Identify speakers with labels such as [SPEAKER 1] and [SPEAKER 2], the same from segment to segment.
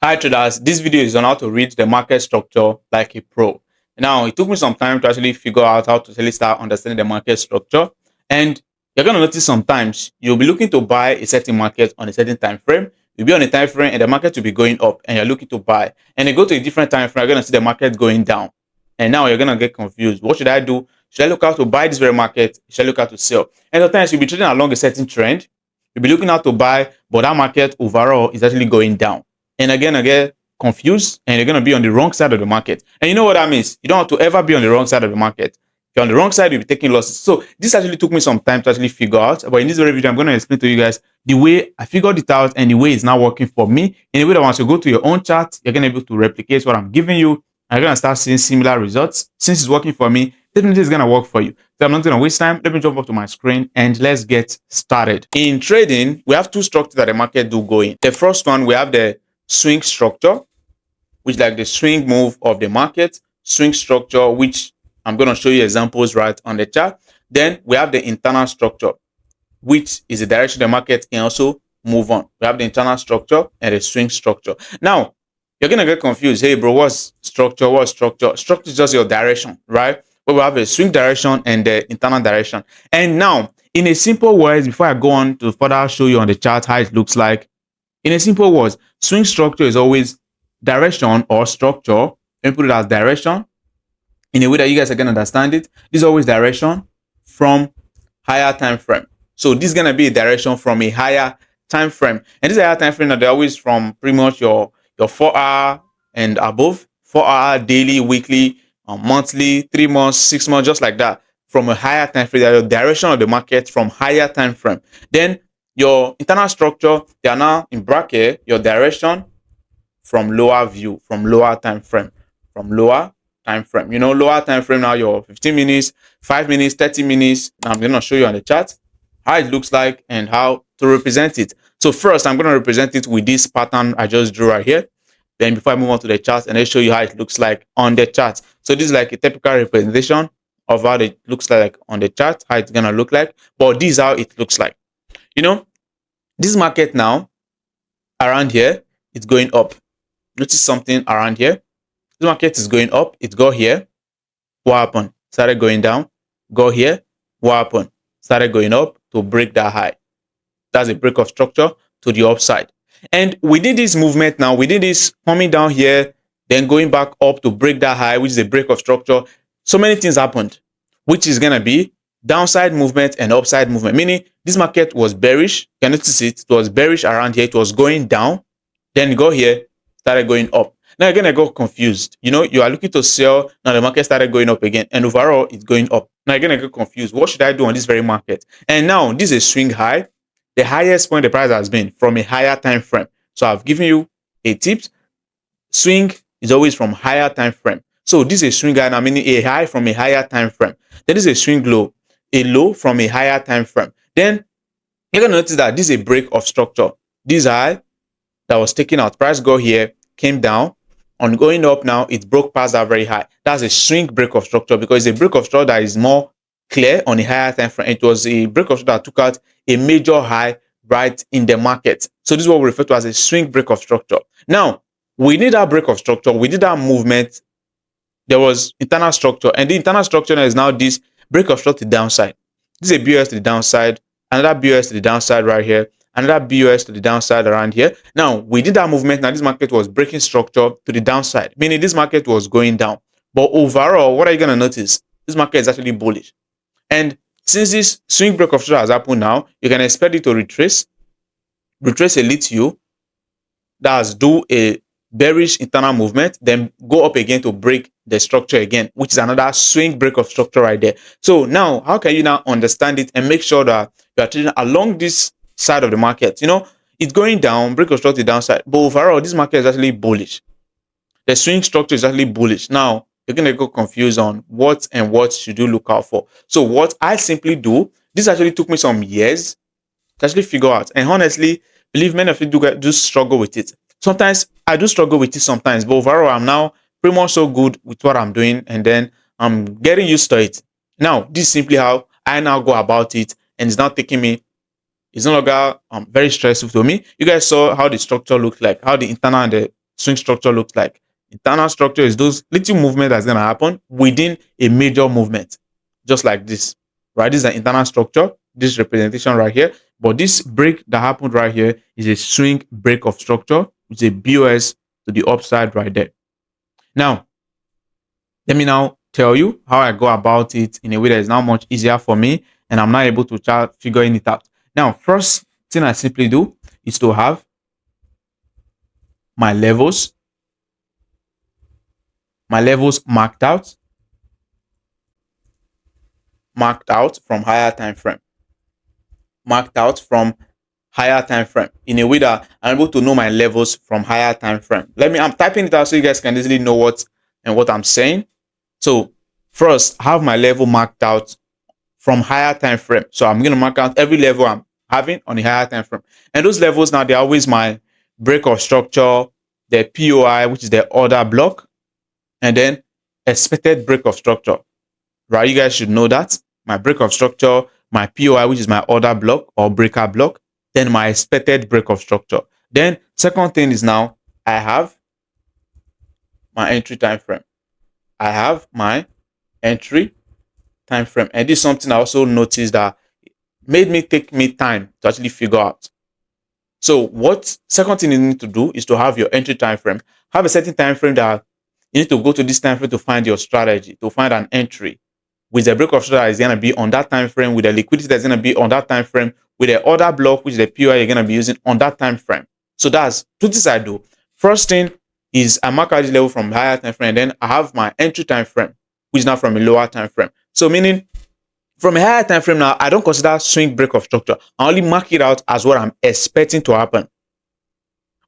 [SPEAKER 1] Hi traders, this video is on how to read the market structure like a pro. Now, it took me some time to actually figure out how to really start understanding the market structure. And you're going to notice sometimes you'll be looking to buy a certain market on a certain time frame. You'll be on a time frame and the market will be going up and you're looking to buy. And you go to a different time frame, you're going to see the market going down. And now you're going to get confused. What should I do? Should I look out to buy this very market? Should I look out to sell? And sometimes you'll be trading along a certain trend. You'll be looking out to buy, but that market overall is actually going down. And again, I get confused and you're going to be on the wrong side of the market. And you know what that means? You don't have to ever be on the wrong side of the market. If you're on the wrong side, you'll be taking losses. So this actually took me some time to actually figure out. But in this very video, I'm going to explain to you guys the way I figured it out and the way it's now working for me. In a way that once you go to your own chart, you're going to be able to replicate what I'm giving you. And you're going to start seeing similar results. Since it's working for me, definitely it's going to work for you. So I'm not going to waste time. Let me jump up to my screen and let's get started. In trading, we have two structures that the market do go in. The first one, we have the swing structure, which is like the swing move of the market, swing structure, which I'm going to show you examples right on the chart. Then we have the internal structure, which is the direction the market can also move on. We have the internal structure and the swing structure. Now, you're going to get confused. Hey, bro, what's structure? What's structure? Structure is just your direction, right? But we have a swing direction and the internal direction. And now, in a simple words, before I go on to further show you on the chart how it looks like, in a simple words, swing structure is always direction or structure. Let me put it as direction in a way that you guys can understand it. This is always direction from higher time frame. So this is gonna be a direction from a higher time frame, and this higher time frame that they're always from pretty much your 4 hour and above, 4 hour, daily, weekly, monthly, 3 months, 6 months, just like that. From a higher time frame, that your direction of the market from higher time frame. Then your internal structure, they are now in bracket your direction from lower view, from lower time frame, from lower time frame. You know, lower time frame now, your 15 minutes, 5 minutes, 30 minutes. Now I'm going to show you on the chart how it looks like and how to represent it. So first, I'm going to represent it with this pattern I just drew right here. Then before I move on to the chart, and I'll show you how it looks like on the chart. So this is like a typical representation of how it looks like on the chart, how it's going to look like. But this is how it looks like. You know, this market now, around here, it's going up. Notice something around here. This market is going up. It go here. What happened? Started going down. Go here. What happened? Started going up to break that high. That's a break of structure to the upside. And we did this movement now. We did this coming down here, then going back up to break that high, which is a break of structure. So many things happened, which is going to be downside movement and upside movement. Meaning this market was bearish. You can notice it. It was bearish around here. It was going down. Then go here, started going up. Now you're gonna go confused. You know, you are looking to sell. Now the market started going up again, and overall it's going up. Now you're gonna get confused. What should I do on this very market? And now this is a swing high. The highest point the price has been from a higher time frame. So I've given you a tip. Swing is always from higher time frame. So this is a swing high, now meaning a high from a higher time frame. Then this is a swing low, a low from a higher time frame. Then you're gonna notice that this is a break of structure. This high that was taken out, price go here, came down. On going up now, it broke past that very high. That's a swing break of structure because it's a break of structure that is more clear on a higher time frame. It was a break of structure that took out a major high right in the market. So this is what we refer to as a swing break of structure. Now, we need that break of structure. We did that movement. There was internal structure, and the internal structure is now this break of structure to the downside. This is a BOS to the downside, another BOS to the downside right here, another BOS to the downside around here. Now, we did that movement. Now, this market was breaking structure to the downside, meaning this market was going down. But overall, what are you going to notice? This market is actually bullish. And since this swing break of structure has happened now, you can expect it to retrace a little, that's do a bearish internal movement, then go up again to break the structure again, which is another swing break of structure right there. So now, how can you now understand it and make sure that you are trading along this side of the market? You know, it's going down, break of structure downside, but overall this market is actually bullish. The swing structure is actually bullish. Now you're gonna go confused on what should you look out for. So what I simply do, this actually took me some years to actually figure out, and honestly, believe many of you do struggle with it. Sometimes I do struggle with it sometimes, but overall I'm now pretty much so good with what I'm doing, and then I'm getting used to it. Now this is simply how I now go about it, and it's not taking me, it's no longer very stressful to me. You guys saw how the structure looked like, how the internal and the swing structure looks like. Internal structure is those little movement that's going to happen within a major movement, just like this, right? This is an internal structure, this representation right here. But this break that happened right here is a swing break of structure, which is a BOS to the upside right there. Now, let me now tell you how I go about it in a way that is now much easier for me, and I'm not able to start figuring it out. Now, first thing I simply do is to have my levels marked out from higher time frame, in a way that I'm able to know my levels from higher time frame. I'm typing it out so you guys can easily know what I'm saying. So first, I have my level marked out from higher time frame. So I'm going to mark out every level I'm having on the higher time frame. And those levels now, they're always my break of structure, the POI, which is the order block, and then expected break of structure, right? You guys should know that. My break of structure, my POI, which is my order block or breaker block, then my expected break of structure. Then second thing is now I have my entry time frame. And this is something I also noticed that made me take me time to actually figure out. So what second thing you need to do is to have your entry time frame. Have a certain time frame that you need to go to this time frame to find your strategy, to find an entry with the break of structure that is going to be on that time frame, with the liquidity that's going to be on that time frame, with the order block, which is the POI you're going to be using on that time frame. So that's two things I do. First thing is I mark out this level from higher time frame, and then I have my entry time frame, which is now from a lower time frame. So meaning from a higher time frame now, I don't consider swing break of structure. I only mark it out as what I'm expecting to happen.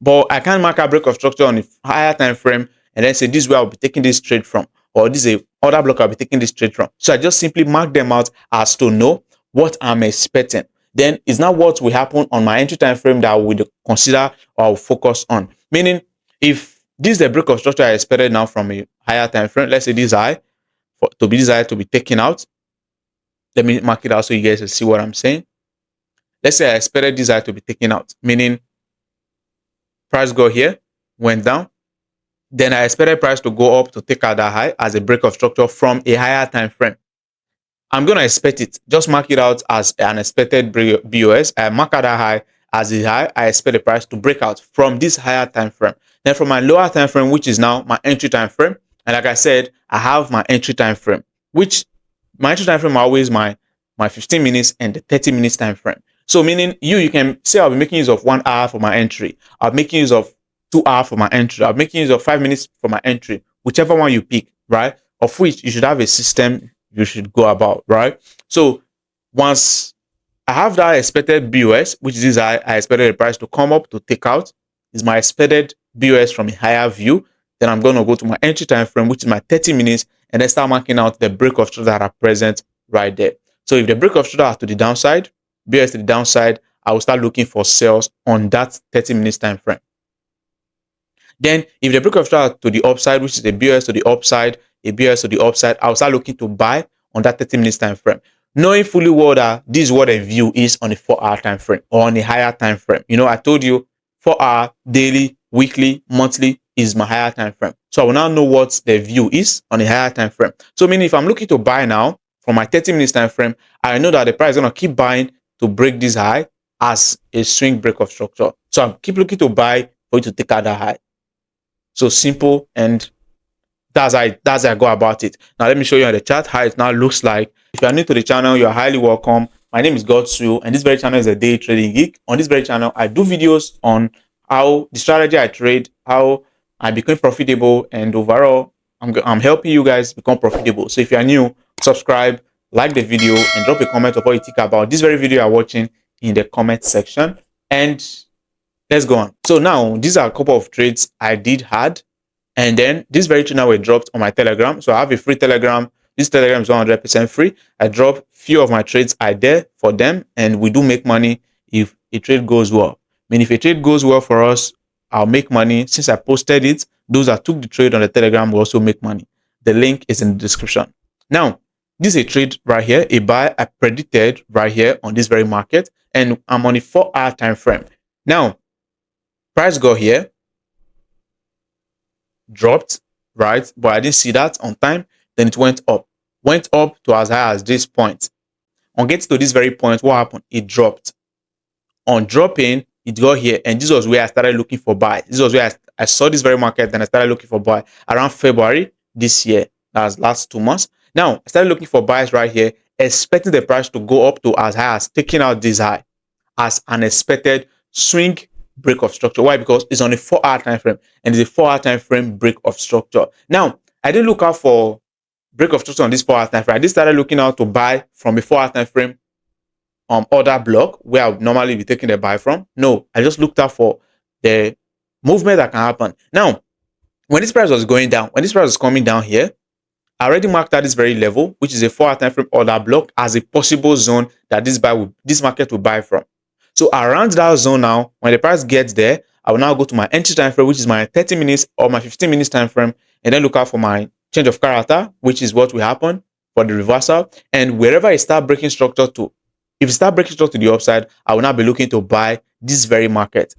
[SPEAKER 1] But I can't mark a break of structure on a higher time frame and then say this is where I'll be taking this trade from, or this is a order block I'll be taking this trade from. So I just simply mark them out as to know what I'm expecting. Then it's not what will happen on my entry time frame that I would consider or I'll focus on. Meaning, if this is the break of structure I expected now from a higher time frame, let's say this high to be taken out. Let me mark it out so you guys can see what I'm saying. Let's say I expected this high to be taken out, meaning price go here, went down. Then I expected price to go up to take out that high as a break of structure from a higher time frame. I'm going to expect it. Just mark it out as an expected BOS. I mark out that high as a high. I expect the price to break out from this higher time frame. Then from my lower time frame, which is now my entry time frame. And like I said, I have my entry time frame, which my entry time frame are always my 15 minutes and the 30 minutes time frame. So meaning you can say I'll be making use of 1 hour for my entry. I'll be making use of 2 hours for my entry. I'll be making use of 5 minutes for my entry, whichever one you pick, right? Of which you should have a system you should go about, right? So once I have that expected BOS, which is I expected the price to come up to take out, is my expected BOS from a higher view. Then I'm going to go to my entry time frame, which is my 30 minutes, and then start marking out the break of structure that are present right there. So if the break of structure are to the downside, BOS to the downside, I will start looking for sales on that 30 minutes time frame. Then if the break of structure to the upside, which is a BOS to the upside, a BOS to the upside, I'll start looking to buy on that 30 minutes time frame, knowing fully well that this is what a view is on a 4-hour time frame or on a higher time frame. You know, I told you 4-hour, daily, weekly, monthly is my higher time frame. So I will now know what the view is on a higher time frame. So meaning if I'm looking to buy now from my 30 minutes time frame, I know that the price is going to keep buying to break this high as a swing break of structure. So I keep looking to buy for it to take out that high. So simple, and that's how I go about it. Now let me show you on the chart how it now looks like. If you are new to the channel, you are highly welcome. My name is Godsu, and this very channel is a day trading geek. On this very channel, I do videos on how the strategy I trade, how I become profitable, and overall, I'm helping you guys become profitable. So if you are new, subscribe, like the video, and drop a comment of what you think about this very video you are watching in the comment section. And let's go on. So now these are a couple of trades I did had. And then this very trade now were dropped on my Telegram. So I have a free Telegram. This Telegram is 100% free. I drop few of my trades I there for them, and we do make money if a trade goes well. I mean, if a trade goes well for us, I'll make money. Since I posted it, those that took the trade on the Telegram will also make money. The link is in the description. Now, this is a trade right here, a buy I predicted right here on this very market, and I'm on a 4-hour time frame. Now, price go here, dropped, right? But I didn't see that on time. Then it went up to as high as this point. On getting to this very point, what happened? It dropped. On dropping, it got here, and this was where I started looking for buy. This was where I saw this very market, then I started looking for buy around February this year. That's last 2 months. Now I started looking for buys right here, expecting the price to go up to as high as taking out this high as an expected swing break of structure. Why? Because it's on a 4-hour time frame, and it's a 4-hour time frame break of structure. Now I didn't look out for break of structure on this 4-hour time frame. I just started looking out to buy from a 4-hour time frame order block where I would normally be taking the buy from. No, I just looked out for the movement that can happen. Now, when this price was going down, when this price was coming down here, I already marked out this very level, which is a 4-hour time frame order block, as a possible zone that this market will buy from. So around that zone now, when the price gets there, I will now go to my entry time frame, which is my 30 minutes or my 15 minutes time frame, and then look out for my change of character, which is what will happen for the reversal. And wherever I start breaking structure to, if it start breaking structure to the upside, I will now be looking to buy this very market.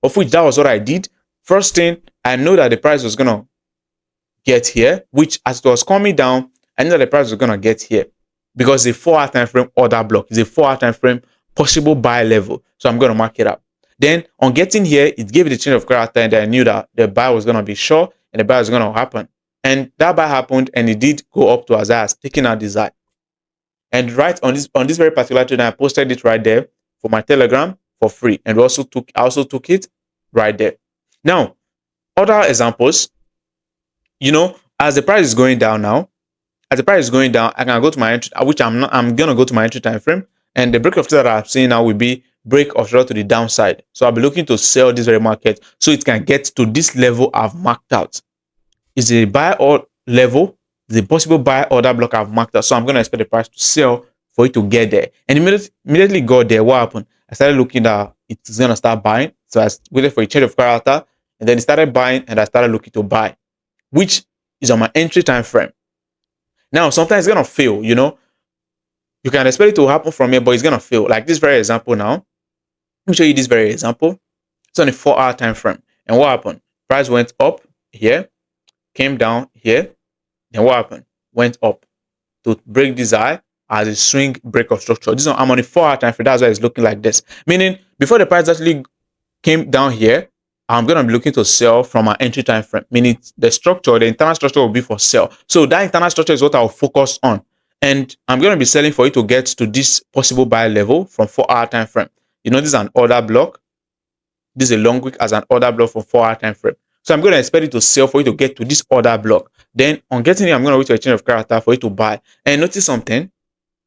[SPEAKER 1] Of which that was what I did. First thing, I know that the price was gonna get here, which as it was coming down, I know that the price was gonna get here because it's a 4-hour time frame order block. It's a 4-hour time frame possible buy level. So I'm gonna mark it up. Then on getting here, it gave it a change of character, and I knew that the buy was gonna be sure and the buy was gonna happen. And that buy happened, and it did go up to as high as taking out this high. And right on this very particular trade, I posted it right there for my Telegram for free, and I also took it right there. Now, other examples, as the price is going down now, I can go to my entry, which I'm gonna go to my entry time frame, and the break of trade that I'm seeing now will be break of trade to the downside. So I'll be looking to sell this very market so it can get to this level I've marked out. Is a buy or level, the possible buy order block I've marked out. So I'm gonna expect the price to sell for it to get there. And immediately got there, what happened? I started looking that it's gonna start buying. So I waited for a change of character, and then it started buying, and I started looking to buy, which is on my entry time frame. Now, sometimes it's gonna fail, You can expect it to happen from here, but it's gonna fail. Like this very example now. Let me show you this very example. It's on a 4-hour time frame. And what happened? Price went up here, came down here, then what happened? Went up to break this high as a swing break of structure. I'm on a 4-hour time frame. That's why it's looking like this. Meaning, before the price actually came down here, I'm going to be looking to sell from my entry time frame. Meaning, the internal structure will be for sell. So that internal structure is what I'll focus on. And I'm going to be selling for it to get to this possible buy level from 4-hour time frame. This is an order block. This is a long wick as an order block for 4-hour time frame. So I'm going to expect it to sell for it to get to this order block. Then on getting it, I'm going to wait for a change of character for it to buy. And notice something.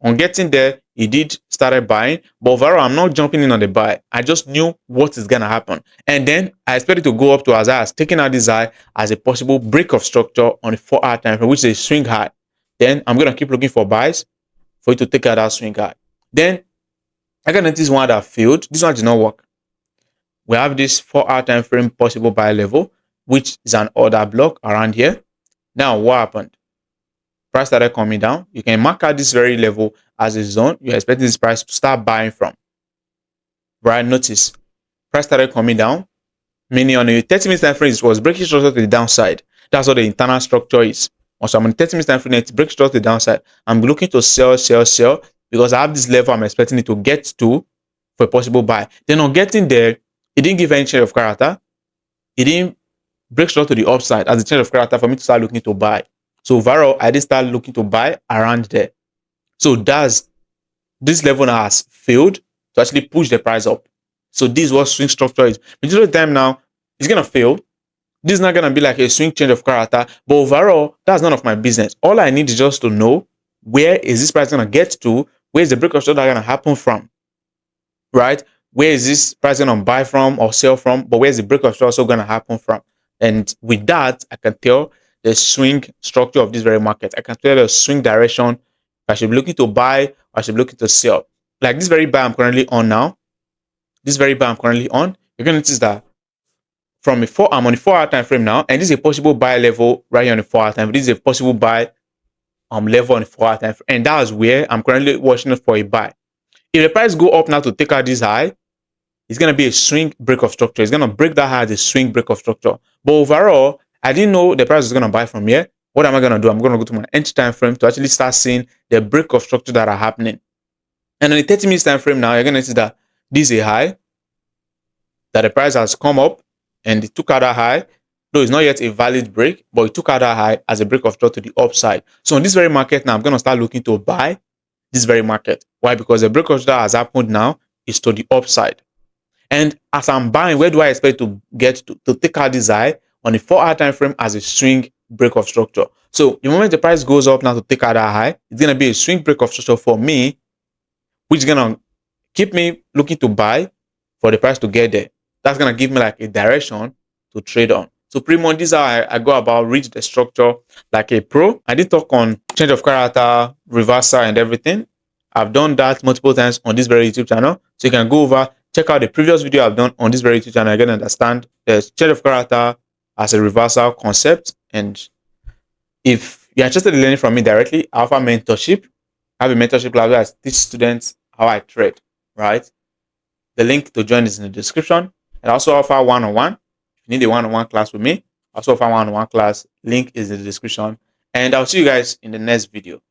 [SPEAKER 1] On getting there, it did started buying, but overall, I'm not jumping in on the buy. I just knew what is going to happen. And then I expect it to go up to as high as taking out this high as a possible break of structure on a 4-hour time frame, which is a swing high. Then I'm going to keep looking for buys for it to take out that swing high. Then I got notice one that failed. This one did not work. We have this 4-hour time frame possible buy level, which is an order block around here. Now, what happened? Price started coming down. You can mark out this very level as a zone. You're expecting this price to start buying from. Right? Notice, price started coming down. Meaning on a 30-minute time frame, it was breaking structure to the downside. That's what the internal structure is. Also, I'm on a 30-minute time frame, it's breaking structure to the downside. I'm looking to sell, because I have this level I'm expecting it to get to for a possible buy. Then on getting there, it didn't give any change of character. It didn't break structure to the upside as a change of character for me to start looking to buy. So overall, I did start looking to buy around there. So this level now has failed to actually push the price up. So this is what swing structure is. Majority of the time now, it's going to fail. This is not going to be like a swing change of character. But overall, that's none of my business. All I need is just to know, where is this price going to get to? Where is the break of structure going to happen from? Right? Where is this price going to buy from or sell from? But where is the break of structure also going to happen from? And with that, I can tell the swing structure of this very market. I can tell the swing direction. I should be looking to buy, or I should be looking to sell. Like this very buy I'm currently on now. This very buy I'm currently on. You're going to notice that I'm on a 4-hour time frame now, and this is a possible buy level right here on the 4-hour time frame. This is a possible buy level on the 4-hour time frame, and that's where I'm currently watching for a buy. If the price go up now to take out this high, it's going to be a swing break of structure. It's going to break that high as a swing break of structure. But overall, I didn't know the price is going to buy from here. What am I going to do? I'm going to go to my entry time frame to actually start seeing the break of structure that are happening. And on the 30 minutes time frame now, you're going to see that this is a high, that the price has come up and it took out a high, though it's not yet a valid break, but it took out a high as a break of structure to the upside. So in this very market now, I'm going to start looking to buy this very market. Why? Because the break of structure has happened now is to the upside. And as I'm buying, where do I expect to get to take out this high? On the 4-hour time frame as a swing break of structure. So the moment the price goes up now to take out that high, it's going to be a swing break of structure for me, which is going to keep me looking to buy for the price to get there. That's going to give me like a direction to trade on. So pretty much this is how I go about read the structure like a pro. I did talk on change of character, reversal, and everything. I've done that multiple times on this very YouTube channel. So you can go over, check out the previous video I've done on this very YouTube channel. You can understand the change of character as a reversal concept. And if you're interested in learning from me directly, I offer mentorship. I have a mentorship class where I teach students how I trade, right? The link to join is in the description. And I also offer one-on-one. If you need a one-on-one class with me, I also offer one-on-one class. Link is in the description. And I'll see you guys in the next video.